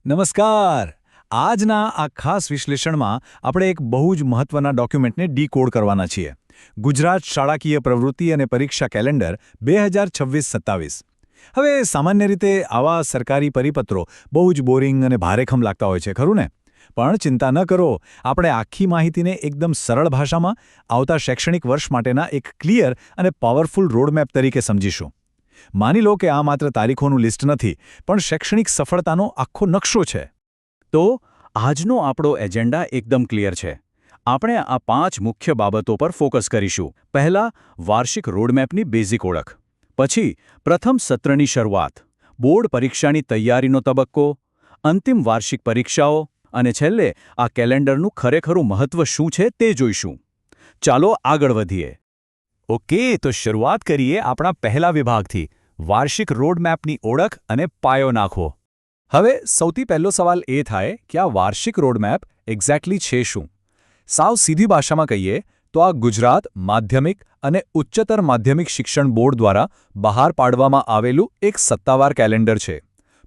નમસ્કાર. આજના આ ખાસ વિશ્લેષણમાં આપણે એક બહુ જ મહત્વના ડોક્યુમેન્ટને ડીકોડ કરવાના છીએ. ગુજરાત શાળાકીય પ્રવૃત્તિ અને પરીક્ષા કેલેન્ડર 2026-27. હવે સામાન્ય રીતે આવા સરકારી પરિપત્રો બહુ જ બોરિંગ અને ભારેખમ લાગતા હોય છે, ખરું ને? પણ ચિંતા ન કરો, આપણે આખી માહિતીને એકદમ સરળ ભાષામાં આવતા શૈક્ષણિક વર્ષ માટેના એક ક્લિયર અને પાવરફુલ રોડમેપ તરીકે સમજીશું. માની લો કે આ માત્ર તારીખોનું લિસ્ટ નથી, પણ શૈક્ષણિક સફળતાનો આખો નકશો છે. તો આજનો આપણો એજન્ડા એકદમ ક્લિયર છે. આપણે આ 5 મુખ્ય બાબતો પર ફોકસ કરીશું. પહેલા, વાર્ષિક રોડમેપની બેઝિક ઓળખ. પછી પ્રથમ સત્રની શરૂઆત, બોર્ડ પરીક્ષાની તૈયારીનો તબક્કો, અંતિમ વાર્ષિક પરીક્ષાઓ અને છેલ્લે આ કેલેન્ડરનું ખરેખરું મહત્વ શું છે તે જોઈશું. ચાલો આગળ વધીએ. ઓકે, તો શરૂઆત કરીએ આપણા પહેલા વિભાગથી, વાર્ષિક રોડમેપની ઓળખ અને પાયો નાખવો. હવે સૌથી પહેલો સવાલ એ થાય કે આ વાર્ષિક રોડમેપ એક્ઝેક્ટલી છે શું? સાવ સીધી ભાષામાં કહીએ તો આ ગુજરાત માધ્યમિક અને ઉચ્ચતર માધ્યમિક શિક્ષણ બોર્ડ દ્વારા બહાર પાડવામાં આવેલું એક સત્તાવાર કેલેન્ડર છે.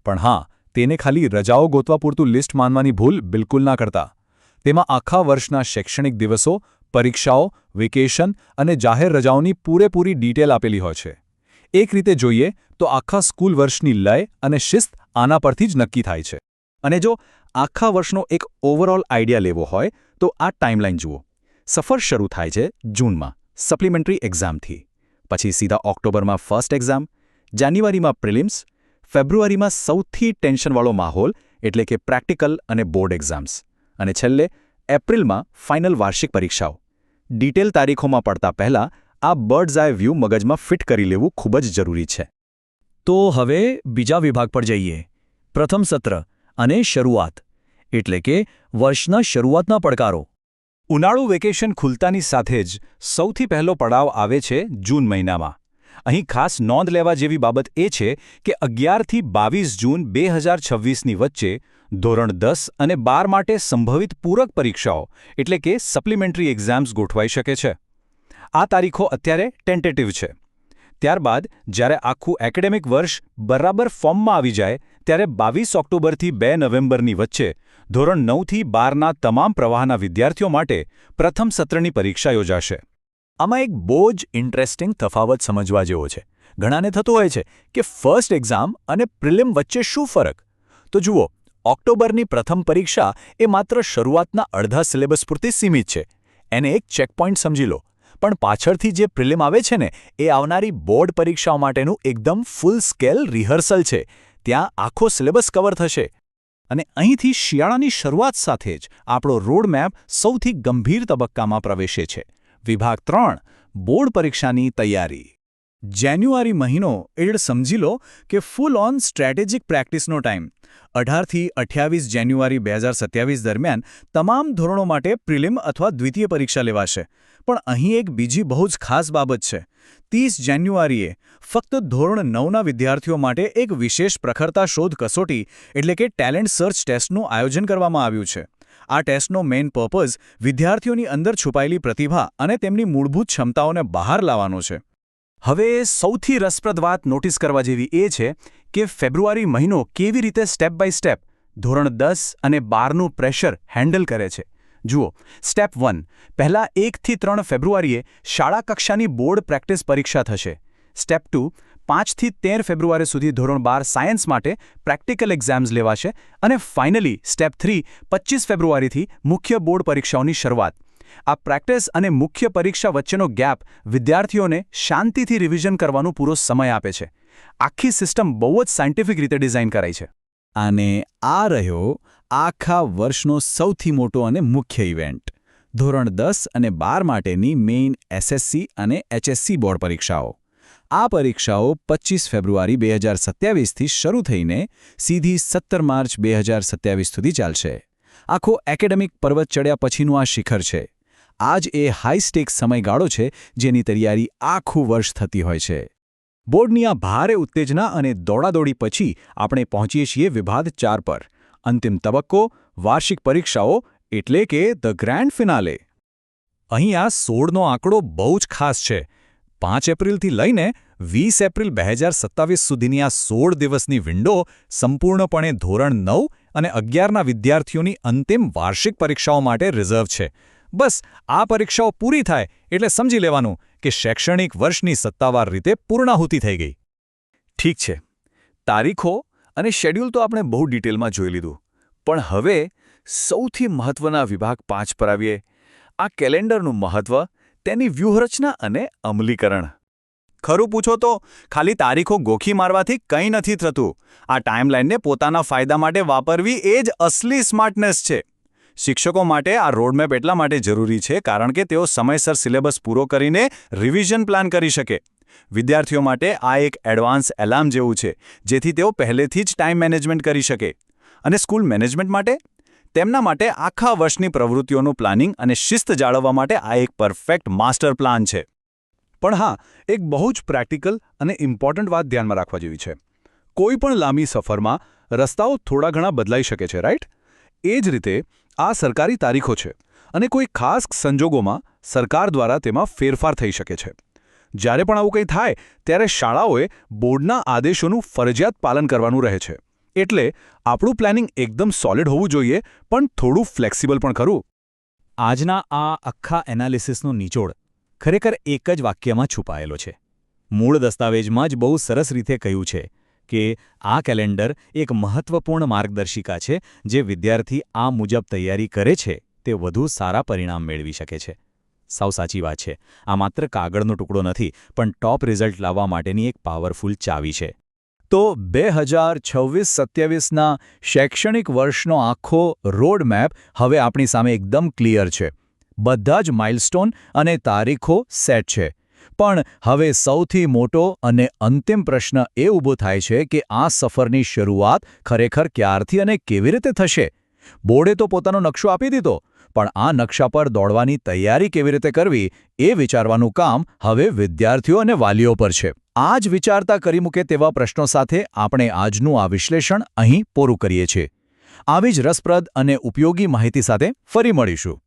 પણ હા, તેને ખાલી રજાઓ ગોતવા પૂરતું લિસ્ટ માનવાની ભૂલ બિલકુલ ના કરતા. તેમાં આખા વર્ષના શૈક્ષણિક દિવસો, પરીક્ષાઓ, વેકેશન અને જાહેર રજાઓની પૂરેપૂરી ડિટેલ આપેલી હોય છે. એક રીતે જોઈએ તો આખા સ્કૂલ વર્ષની લય અને શિસ્ત આના પરથી જ નક્કી થાય છે. અને જો આખા વર્ષનો એક ઓવરઓલ આઈડિયા લેવો હોય તો આ ટાઈમલાઈન જુઓ. સફર શરૂ થાય છે જૂનમાં સપ્લિમેન્ટરી એક્ઝામથી, પછી સીધા ઓક્ટોબરમાં ફર્સ્ટ એક્ઝામ, જાન્યુઆરીમાં પ્રિલિમ્સ, ફેબ્રુઆરીમાં સૌથી ટેન્શનવાળો માહોલ એટલે કે પ્રેક્ટિકલ અને બોર્ડ એક્ઝામ્સ, અને છેલ્લે એપ્રિલમાં ફાઇનલ વાર્ષિક પરીક્ષાઓ. ડિટેલ તારીખોમાં પડતા પહેલાં આ બર્ડ્સ આઈ વ્યૂ મગજમાં ફિટ કરી લેવું ખૂબ જ જરૂરી છે. તો હવે બીજા વિભાગ પર જઈએ. પ્રથમ સત્ર અને શરૂઆત, એટલે કે વર્ષના શરૂઆતના પડકારો. ઉનાળુ વેકેશન ખુલતાની સાથે જ સૌથી પહેલો પડાવ આવે છે જૂન મહિનામાં. અહીં ખાસ નોંધ લેવા જેવી બાબત એ છે કે 11થી 22 જૂન 2026ની વચ્ચે ધોરણ 10 અને 12 માટે સંભવિત પૂરક પરીક્ષાઓ એટલે કે સપ્લિમેન્ટરી એક્ઝામ્સ ગોઠવાઈ શકે છે. આ તારીખો અત્યારે ટેન્ટેટિવ છે. ત્યારબાદ જ્યારે આખું એકેડેમિક વર્ષ બરાબર ફોર્મમાં આવી જાય ત્યારે 22 ઓક્ટોબરથી 2 નવેમ્બરની વચ્ચે ધોરણ 9થી 12ના તમામ પ્રવાહના વિદ્યાર્થીઓ માટે પ્રથમ સત્રની પરીક્ષા યોજાશે. આમાં એક બહુ જ ઇન્ટરેસ્ટિંગ તફાવત સમજવા જેવો છે. ઘણાને થતું હોય છે કે ફર્સ્ટ એક્ઝામ અને પ્રિલિમ વચ્ચે શું ફરક? તો જુઓ, ઓક્ટોબરની પ્રથમ પરીક્ષા એ માત્ર શરૂઆતના અડધા સિલેબસ પૂરતી સીમિત છે. એને એક ચેકપોઇન્ટ સમજી લો. પણ પાછળથી જે પ્રિલિમ આવે છે ને, એ આવનારી બોર્ડ પરીક્ષાઓ માટેનું એકદમ ફૂલ સ્કેલ રિહર્સલ છે. ત્યાં આખો સિલેબસ કવર થશે. અને અહીંથી શિયાળાની શરૂઆત સાથે જ આપણો રોડમેપ સૌથી ગંભીર તબક્કામાં પ્રવેશે છે. વિભાગ 3, બોર્ડ પરીક્ષાની તૈયારી. જાન્યુઆરી મહિનો એટલે સમજી લો કે ફૂલ ઓન સ્ટ્રેટેજિક પ્રેક્ટિસનો ટાઈમ. 18થી 28 જાન્યુઆરી 2027 દરમિયાન તમામ ધોરણો માટે પ્રિલિમ અથવા દ્વિતીય પરીક્ષા લેવાશે. પણ અહીં એક બીજી બહુ જ ખાસ બાબત છે. 30 જાન્યુઆરીએ ફક્ત ધોરણ 9ના વિદ્યાર્થીઓ માટે એક વિશેષ પ્રખરતા શોધ કસોટી એટલે કે ટેલેન્ટ સર્ચ ટેસ્ટનું આયોજન કરવામાં આવ્યું છે. આ ટેસ્ટનો મેઇન પર્પઝ વિદ્યાર્થીઓની અંદર છુપાયેલી પ્રતિભા અને તેમની મૂળભૂત ક્ષમતાઓને બહાર લાવવાનો છે. હવે સૌથી રસપ્રદ વાત નોટિસ કરવા જેવી એ છે કે ફેબ્રુઆરી મહિનો કેવી રીતે સ્ટેપ બાય સ્ટેપ ધોરણ 10 અને 12નું પ્રેશર હેન્ડલ કરે છે. જુઓ, સ્ટેપ 1, પહેલા 1થી 3 ફેબ્રુઆરીએ શાળા કક્ષાની બોર્ડ પ્રેક્ટિસ પરીક્ષા થશે. સ્ટેપ 2, 5થી 13 ફેબ્રુઆરી સુધી ધોરણ 12 સાયન્સ માટે પ્રેક્ટિકલ એક્ઝામ્સ લેવાશે. અને ફાઇનલી સ્ટેપ 3, 25 ફેબ્રુઆરીથી મુખ્ય બોર્ડ પરીક્ષાઓની શરૂઆત. આ પ્રેક્ટિસ અને મુખ્ય પરીક્ષા વચ્ચેનો ગેપ વિદ્યાર્થીઓને શાંતિથી રિવિઝન કરવાનો પૂરો સમય આપે છે. આખી સિસ્ટમ બહુ જ સાયન્ટિફિક રીતે ડિઝાઇન કરાઈ છે. અને આ રહ્યો આખા વર્ષનો સૌથી મોટો અને મુખ્ય ઇવેન્ટ, ધોરણ 10 અને 12 માટેની મેઇન એસએસસી અને એચએસસી બોર્ડ પરીક્ષાઓ. આ પરીક્ષાઓ 25 ફેબ્રુઆરી 2027થી શરૂ થઈને સીધી 17 માર્ચ 2027 સુધી ચાલશે. આખો એકેડેમિક પર્વત ચડ્યા પછીનું આ શિખર છે. આ જ એ હાઈ સ્ટેક્સ સમયગાળો છે જેની તૈયારી આખું વર્ષ થતી હોય છે. બોર્ડની આ ભારે ઉત્તેજના અને દોડાદોડી પછી આપણે પહોંચીએ છીએ વિભાગ 4 પર. અંતિમ તબક્કો, વાર્ષિક પરીક્ષાઓ એટલે કે ધ ગ્રેન્ડ ફિનાલે. અહીં આ 16નો આંકડો બહુ જ ખાસ છે. 5 એપ્રિલથી લઈને 20 એપ્રિલ 2027 સુધીની આ 16 દિવસની વિન્ડો સંપૂર્ણપણે ધોરણ 9 અને 11ના વિદ્યાર્થીઓની અંતિમ વાર્ષિક પરીક્ષાઓ માટે રિઝર્વ છે. બસ આ પરીક્ષાઓ પૂરી થાય એટલે સમજી લેવાનું કે શૈક્ષણિક વર્ષની સત્તાવાર રીતે પૂર્ણાહુતિ થઈ ગઈ. ઠીક છે, તારીખો અને શેડ્યુલ તો આપણે બહુ ડિટેલમાં જોઈ લીધું, પણ હવે સૌથી મહત્વના વિભાગ 5 પર આવીએ. આ કેલેન્ડરનું મહત્વ, તેની વ્યૂહરચના અને અમલીકરણ. ખરું પૂછો તો ખાલી તારીખો ગોખી મારવાથી કંઈ નથી થતું. આ ટાઈમલાઈનને પોતાના ફાયદા માટે વાપરવી એ જ અસલી સ્માર્ટનેસ છે. શિક્ષકો માટે આ રોડમેપ એટલા માટે જરૂરી છે કારણ કે તેઓ સમયસર સિલેબસ પૂરો કરીને રિવિઝન પ્લાન કરી શકે. વિદ્યાર્થીઓ માટે આ એક એડવાન્સ એલાર્મ જેવું છે, જેથી તેઓ પહેલેથી જ ટાઈમ મેનેજમેન્ટ કરી શકે. અને સ્કૂલ મેનેજમેન્ટ માટે? તેમના માટે આખા વર્ષની પ્રવૃત્તિઓનું પ્લાનિંગ અને શિસ્ત જાળવવા માટે આ એક પરફેક્ટ માસ્ટર પ્લાન છે. પણ હા, એક બહુ જ પ્રેક્ટિકલ અને ઇમ્પોર્ટન્ટ વાત ધ્યાનમાં રાખવા જેવી છે. કોઈ પણ લાંબી સફરમાં રસ્તાઓ થોડા ઘણા બદલાઈ શકે છે, રાઈટ? એ જ રીતે આ સરકારી તારીખો છે અને કોઈ ખાસ સંજોગોમાં સરકાર દ્વારા તેમાં ફેરફાર થઈ શકે છે. જ્યારે પણ આવું કંઈ થાય ત્યારે શાળાઓએ બોર્ડના આદેશોનું ફરજિયાત પાલન કરવાનું રહે છે. એટલે આપણું પ્લાનિંગ એકદમ સોલિડ હોવું જોઈએ, પણ થોડું ફ્લેક્સિબલ પણ ખરું. આજના આ આખા એનાલિસિસનો નિચોડ ખરેખર એક જ વાક્યમાં છુપાયેલો છે. મૂળ દસ્તાવેજમાં જ બહુ સરસ રીતે કહ્યું છે કે આ કેલેન્ડર એક મહત્વપૂર્ણ માર્ગદર્શિકા છે જે વિદ્યાર્થી આ મુજબ તૈયારી કરે છે તે વધુ સારા પરિણામ મેળવી શકે છે. સાવ સાચી વાત છે. આ માત્ર કાગળનો ટુકડો નથી, પણ ટોપ રિઝલ્ટ લાવવા માટેની એક પાવરફુલ ચાવી છે. તો 2026-27ના શૈક્ષણિક વર્ષનો આખો રોડમેપ હવે આપણી સામે એકદમ ક્લિયર છે. બધા જ માઇલસ્ટોન અને તારીખો સેટ છે. પણ હવે સૌથી મોટો અને અંતિમ પ્રશ્ન એ ઊભો થાય છે કે આ સફરની શરૂઆત ખરેખર ક્યારથી અને કેવી રીતે થશે? બોર્ડે તો પોતાનો નકશો આપી દીધો, પણ આ નકશા પર દોડવાની તૈયારી કેવી રીતે કરવી એ વિચારવાનું કામ હવે વિદ્યાર્થીઓ અને વાલીઓ પર છે. આ જ વિચારતા કરી મૂકે તેવા પ્રશ્નો સાથે આપણે આજનું આ વિશ્લેષણ અહીં પૂરું કરીએ છીએ. આવી જ રસપ્રદ અને ઉપયોગી માહિતી સાથે ફરી મળીશું.